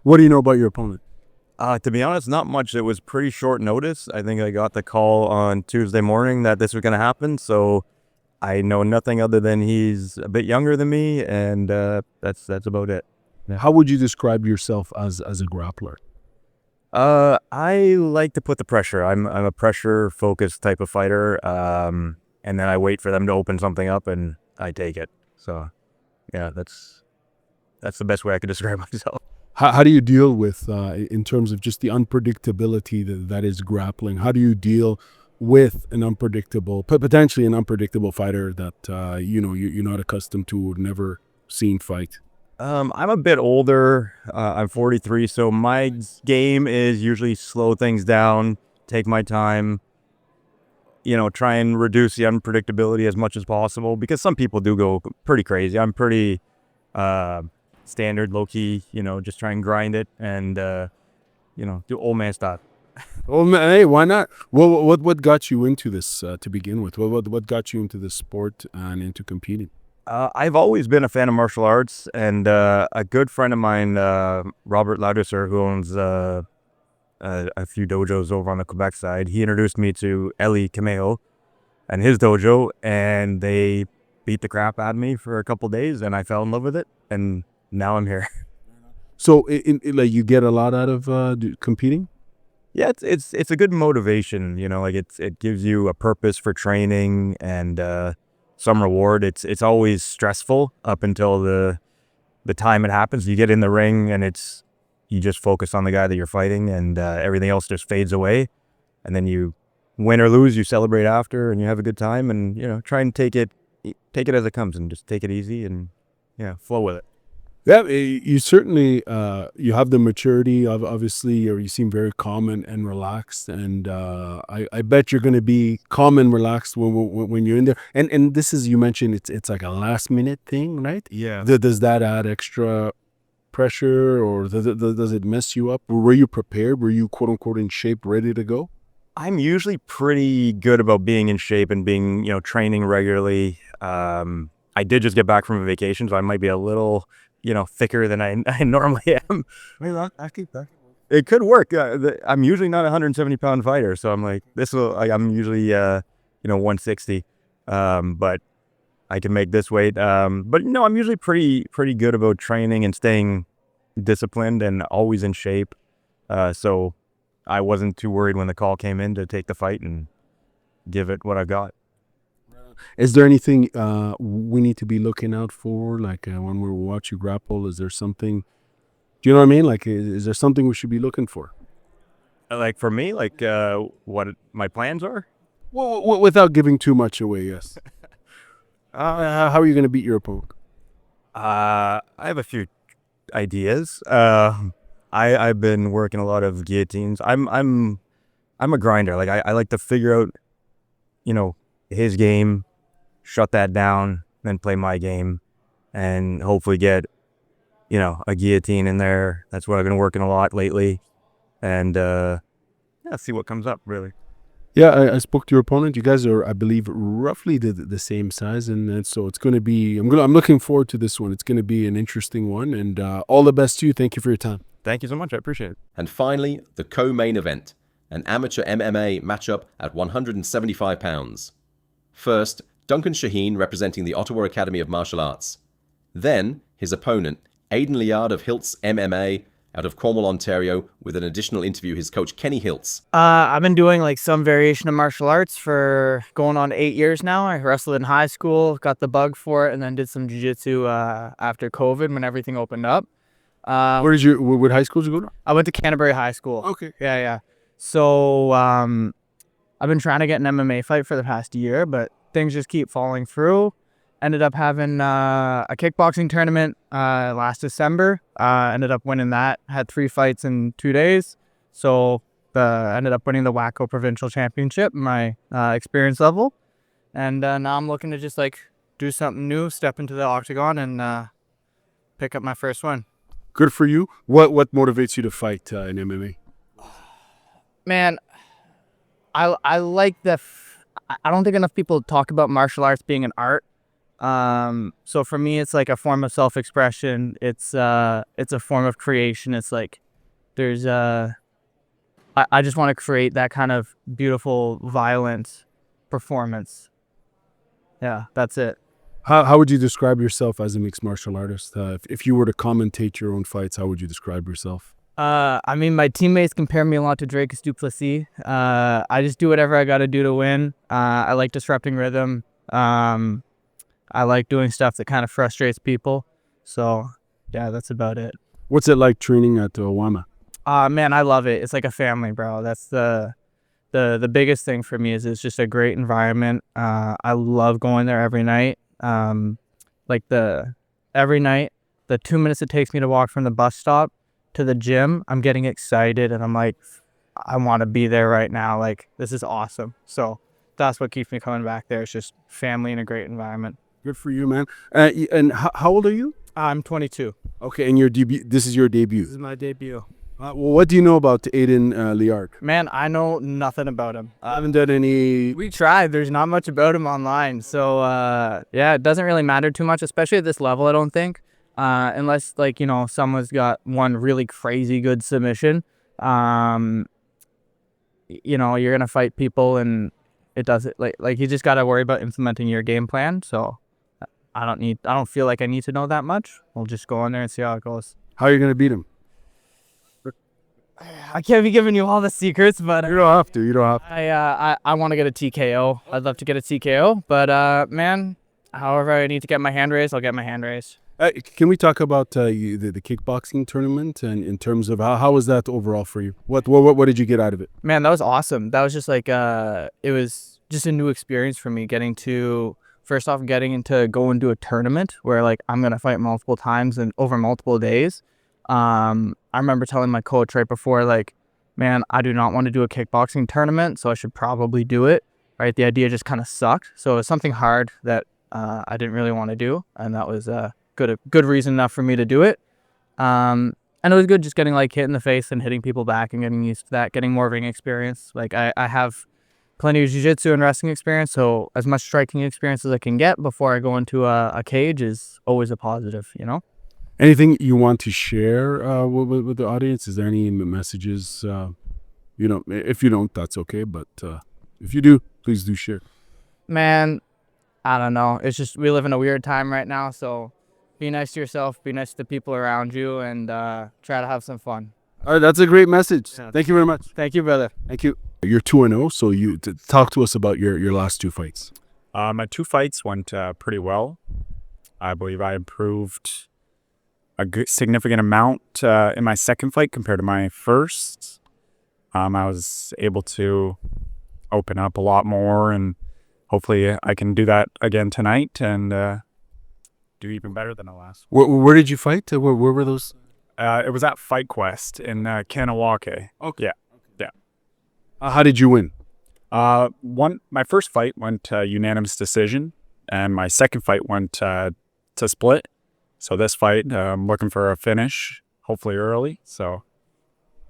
What do you know about your opponent? To be honest, not much. It was pretty short notice. I think I got the call on Tuesday morning that this was going to happen. So I know nothing other than he's a bit younger than me, and that's about it. Yeah. How would you describe yourself as a grappler? I like to put the pressure. I'm a pressure-focused type of fighter, and then I wait for them to open something up, and I take it. So, yeah, that's the best way I could describe myself. How do you deal with, in terms of just the unpredictability that is grappling? How do you deal with potentially an unpredictable fighter that you're not accustomed to or never seen fight? I'm a bit older. I'm 43, so my game is usually slow things down, take my time, try and reduce the unpredictability as much as possible, because some people do go pretty crazy. I'm pretty standard, low-key, just try and grind it and, do old man stuff. Oh man, hey, why not? Well, what got you into this to begin with? What got you into this sport and into competing? I've always been a fan of martial arts, and a good friend of mine, Robert Laudisser, who owns a few dojos over on the Quebec side, he introduced me to Eli Camejo, and his dojo, and they beat the crap out of me for a couple days, and I fell in love with it, and now I'm here. So, like, you get a lot out of competing? Yeah, it's a good motivation, you know, like it gives you a purpose for training and some reward. It's always stressful up until the time it happens. You get in the ring and you just focus on the guy that you're fighting, and everything else just fades away. And then you win or lose, you celebrate after, and you have a good time, and you know, try and take it as it comes, and just take it easy and flow with it. Yeah, you certainly you have the maturity of, obviously, or you seem very calm and relaxed, and I bet you're going to be calm and relaxed when you're in there. And this is, you mentioned it's like a last minute thing, right? Yeah. Does that add extra pressure, or does it mess you up? Were you prepared? Were you quote unquote in shape, ready to go? I'm usually pretty good about being in shape and being, training regularly. I did just get back from a vacation, so I might be a little thicker than I normally am. I keep that. It could work. I'm usually not a 170-pound fighter, so I'm like, I'm usually 160, but I can make this weight. But no, I'm usually pretty good about training and staying disciplined and always in shape. So I wasn't too worried when the call came in to take the fight and give it what I got. Is there anything we need to be looking out for, like when we watch you grapple? Is there something, do you know what I mean? Like, is there something we should be looking for? Like for me, like what my plans are? Well, without giving too much away, yes. How are you going to beat your opponent? I have a few ideas. I've been working a lot of guillotines. I'm a grinder. Like I like to figure out, his game, shut that down, then play my game, and hopefully get, a guillotine in there. That's what I've been working a lot lately, and see what comes up, really. Yeah, I spoke to your opponent. You guys are, I believe, roughly the same size, and so it's going to be. I'm looking forward to this one. It's going to be an interesting one, and all the best to you. Thank you for your time. Thank you so much. I appreciate it. And finally, the co-main event, an amateur MMA matchup at 175 pounds. First, Duncan Shaheen representing the Ottawa Academy of Martial Arts. Then, his opponent, Aidan Liard of Hiltz MMA out of Cornwall, Ontario, with an additional interview, his coach Kenny Hiltz. I've been doing like some variation of martial arts for going on 8 years now. I wrestled in high school, got the bug for it, and then did some jiu-jitsu after COVID when everything opened up. What high school did you go to? I went to Canterbury High School. Okay. Yeah. So I've been trying to get an MMA fight for the past year, but things just keep falling through. Ended up having a kickboxing tournament last December. Ended up winning that. Had 3 fights in 2 days. So ended up winning the WACO Provincial Championship, my experience level. And now I'm looking to just like do something new, step into the octagon, and pick up my first one. Good for you. What motivates you to fight in MMA? Man, I like I don't think enough people talk about martial arts being an art. So for me, it's like a form of self-expression. It's a form of creation. It's like there's I just want to create that kind of beautiful, violent performance. Yeah, that's it. How would you describe yourself as a mixed martial artist? If you were to commentate your own fights, how would you describe yourself? I mean, my teammates compare me a lot to Drake Duplessis. I just do whatever I got to do to win. I like disrupting rhythm. I like doing stuff that kind of frustrates people. So, yeah, that's about it. What's it like training at Wama? Man, I love it. It's like a family, bro. That's the biggest thing for me is it's just a great environment. I love going there every night. Every night, the 2 minutes it takes me to walk from the bus stop to the gym, I'm getting excited and I'm like, I want to be there right now. Like, this is awesome. So that's what keeps me coming back there. It's just family and a great environment. Good for you, man. And how old are you? I'm 22. Okay, and your debut. This is your debut. This is my debut. Well, what do you know about Aidan Liard? Man, I know nothing about him. I haven't done any. We tried. There's not much about him online. So, yeah, it doesn't really matter too much, especially at this level, I don't think. Unless, someone's got one really crazy good submission. You're going to fight people and it does it. Like you just got to worry about implementing your game plan. So I don't feel like I need to know that much. We'll just go in there and see how it goes. How are you going to beat him? I can't be giving you all the secrets, but you don't have to. You don't have to. I want to get a TKO. I'd love to get a TKO, but man, however I need to get my hand raised, I'll get my hand raised. Can we talk about the kickboxing tournament and in terms of how was that overall for you? What did you get out of it? Man, that was awesome. That was just like it was just a new experience for me getting to go into a tournament where like I'm gonna fight multiple times and over multiple days. I remember telling my coach right before, like, man, I do not want to do a kickboxing tournament, so I should probably do it. Right, the idea just kind of sucked, so it was something hard that I didn't really want to do, and that was a good reason enough for me to do it. And it was good just getting like hit in the face and hitting people back and getting used to that, getting more ring experience. Like I have plenty of jiu-jitsu and wrestling experience, so as much striking experience as I can get before I go into a cage is always a positive, you know? Anything you want to share with the audience? Is there any messages? If you don't, that's okay. But if you do, please do share. Man, I don't know. It's just we live in a weird time right now, so be nice to yourself, be nice to the people around you, and try to have some fun. All right, that's a great message. Thank you very much. Thank you, brother. Thank you. You're 2-0, so talk to us about your last two fights. My two fights went pretty well. I believe I improved a significant amount in my second fight compared to my first. I was able to open up a lot more, and hopefully I can do that again tonight and do even better than the last. Where did you fight? Where were those? It was at Fight Quest in Kanawake. Okay. Yeah. How did you win? My first fight went unanimous decision, and my second fight went to split. So this fight, I'm looking for a finish, hopefully early. So,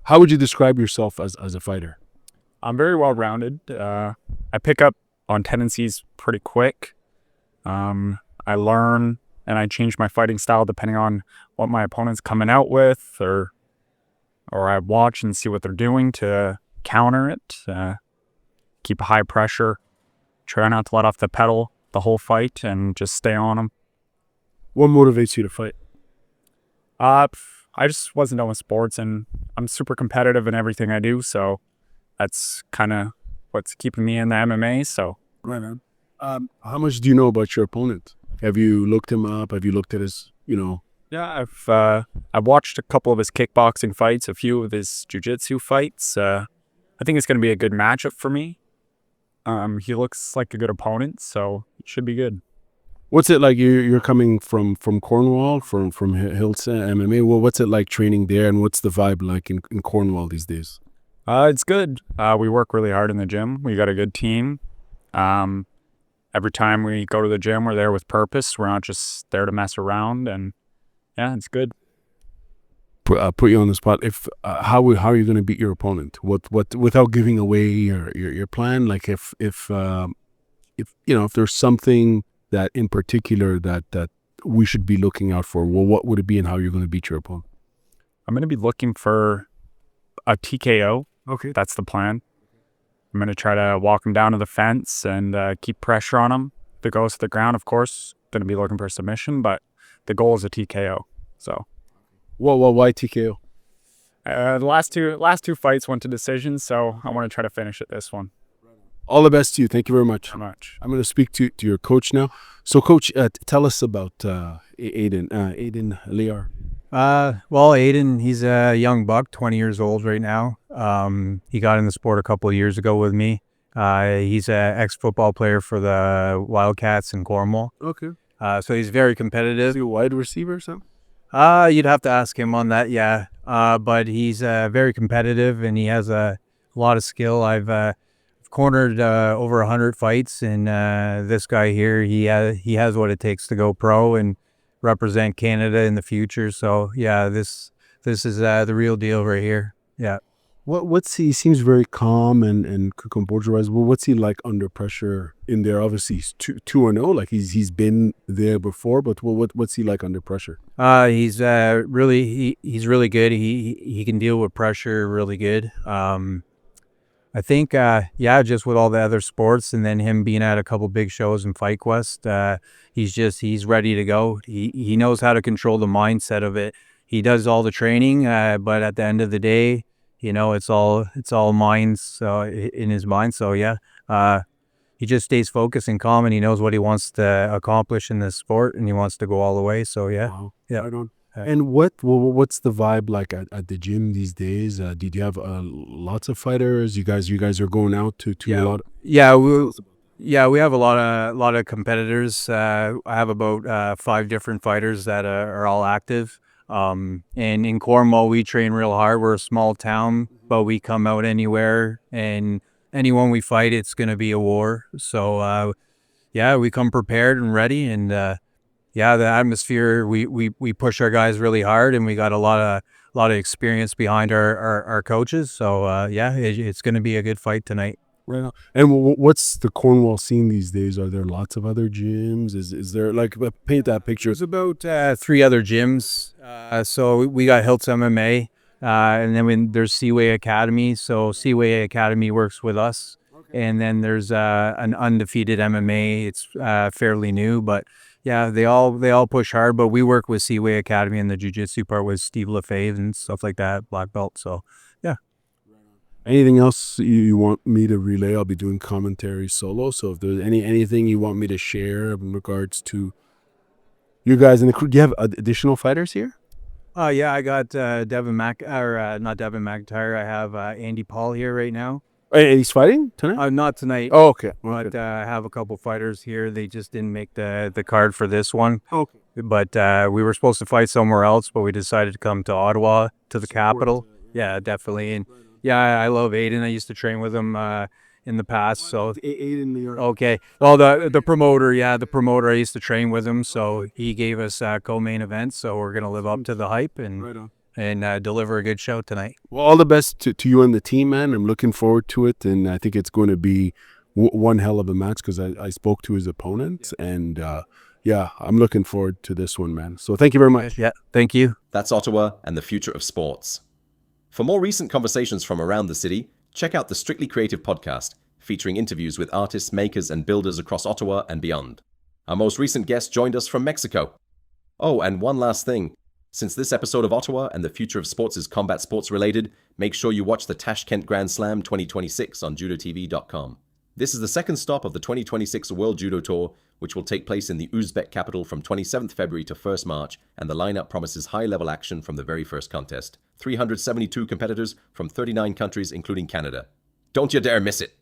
how would you describe yourself as a fighter? I'm very well rounded. I pick up on tendencies pretty quick. I learn and I change my fighting style depending on what my opponent's coming out with, or I watch and see what they're doing to counter it. Keep high pressure, try not to let off the pedal the whole fight, and just stay on them. What motivates you to fight? I just wasn't done with sports, and I'm super competitive in everything I do, so that's kind of what's keeping me in the MMA. So, right on. How much do you know about your opponent? Have you looked him up? Have you looked at his, Yeah, I've watched a couple of his kickboxing fights, a few of his jiu-jitsu fights. I think it's going to be a good matchup for me. He looks like a good opponent, so it should be good. What's it like? You're coming from Cornwall, from Hilton MMA. Well, what's it like training there, and what's the vibe like in Cornwall these days? It's good. We work really hard in the gym. We got a good team. Every time we go to the gym, we're there with purpose. We're not just there to mess around, and yeah, it's good. Put you on the spot. If how are you going to beat your opponent? What without giving away your plan? Like if there's something that in particular that we should be looking out for, well, what would it be, and how you're going to beat your opponent? I'm going to be looking for a TKO. Okay. That's the plan. I'm going to try to walk him down to the fence and keep pressure on him. If it goes to the ground, of course, going to be looking for a submission, but the goal is a TKO. So, why TKO? The last two fights went to decisions, so I want to try to finish it this one. All the best to you. Thank you very much. Very much. I'm going to speak to your coach now. So, Coach, tell us about Aiden Liar. Well, Aiden, he's a young buck, 20 years old right now. He got in the sport a couple of years ago with me. He's an ex-football player for the Wildcats in Cornwall. Okay. So he's very competitive. Is he a wide receiver or something? You'd have to ask him on that, yeah. But he's very competitive, and he has a lot of skill. I've cornered over 100 fights, and this guy here, he has what it takes to go pro and represent Canada in the future. So yeah, this is the real deal right here. Yeah. He seems very calm and composed. Well, what's he like under pressure in there? Obviously he's 2-0, like he's been there before, but what's he like under pressure? He's really good. He can deal with pressure really good. I think, just with all the other sports and then him being at a couple big shows in Fight Quest, he's ready to go. He knows how to control the mindset of it. He does all the training, but at the end of the day, it's all minds in his mind. So he just stays focused and calm, and he knows what he wants to accomplish in this sport, and he wants to go all the way. So Wow. Right on. And what's the vibe like at the gym these days? Did you have lots of fighters? You guys are going out to a lot. We have a lot of competitors. I have about 5 different fighters that are all active. And in Cornwall, we train real hard. We're a small town, but we come out anywhere, and anyone we fight, it's going to be a war. So, we come prepared and ready, and the atmosphere, we push our guys really hard, and we got a lot of experience behind our coaches. So, it's going to be a good fight tonight. Right on. And what's the Cornwall scene these days? Are there lots of other gyms? Is there, like, paint that picture? There's about 3 other gyms. So we got Hiltz MMA, and then there's Seaway Academy. So Seaway Academy works with us. And then there's an undefeated MMA. It's fairly new, but they all push hard. But we work with Seaway Academy in the jiu-jitsu part with Steve LaFave and stuff like that, black belt. So anything else you want me to relay? I'll be doing commentary solo. So if there's anything you want me to share in regards to you guys in the crew, do you have additional fighters here? I got not Devin McIntyre. I have Andy Paul here right now. And he's fighting tonight? Not tonight. Oh, okay. But I have a couple fighters here. They just didn't make the card for this one. Okay. But we were supposed to fight somewhere else, but we decided to come to Ottawa, to the capital. Yeah, definitely. And I love Aiden. I used to train with him in the past. So Aiden New York. Okay. Well, the promoter, I used to train with him. So he gave us co-main events. So we're gonna live up to the hype and deliver a good show tonight. Well, all the best to you and the team, man. I'm looking forward to it, and I think it's going to be one hell of a match because I spoke to his opponent, and I'm looking forward to this one, man. So thank you very much. Yeah, thank you. That's Ottawa and the future of sports. For more recent conversations from around the city, check out the Strictly Creative podcast, featuring interviews with artists, makers, and builders across Ottawa and beyond. Our most recent guest joined us from Mexico. Oh, and one last thing. Since this episode of Ottawa and the future of sports is combat sports related, make sure you watch the Tashkent Grand Slam 2026 on judotv.com. This is the second stop of the 2026 World Judo Tour, which will take place in the Uzbek capital from 27th February to 1st March, and the lineup promises high-level action from the very first contest. 372 competitors from 39 countries, including Canada. Don't you dare miss it!